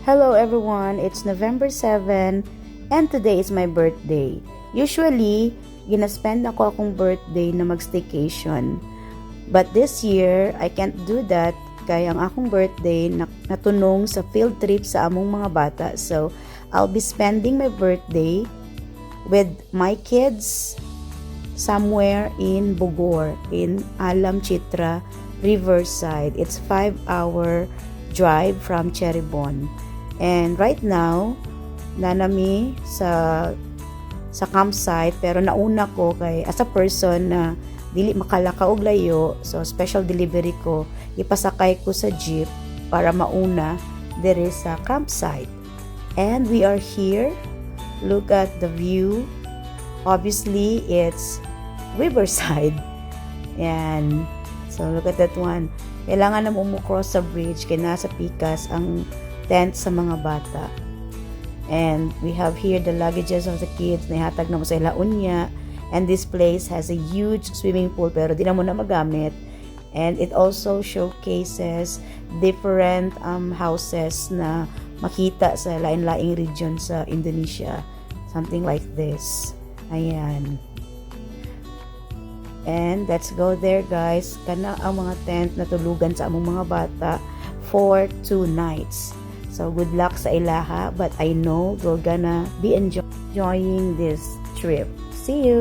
Hello everyone, it's November 7 and today is my birthday. Usually, ginaspend ako akong birthday na mag-staycation. But this year, I can't do that kaya ang akong birthday natunong sa field trip sa among mga bata. So, I'll be spending my birthday with my kids somewhere in Bogor, in Alam Chitra, Riverside. It's 5-hour drive from Cheribon. And right now, nanami sa campsite, pero nauna ko kay as a person na dili makalaka og layo, so special delivery ko, ipasakay ko sa jeep para mauna dere sa campsite. And we are here. Look at the view. Obviously, it's Riverside. And so look at that one. Kailangan na cross sa bridge kaya nasa pikas ang tent sa mga bata. And we have here the luggages of the kids na ihatag na mo sa unya. And this place has a huge swimming pool pero di na mo na magamit. And it also showcases different houses na makita sa lain-laing region sa Indonesia. Something like this. Ayan. And let's go there, guys. Kana ang mga tent na tulugan sa among mga bata for 2 nights. So good luck sa ilaha, but I know we're gonna be enjoying this trip. See you!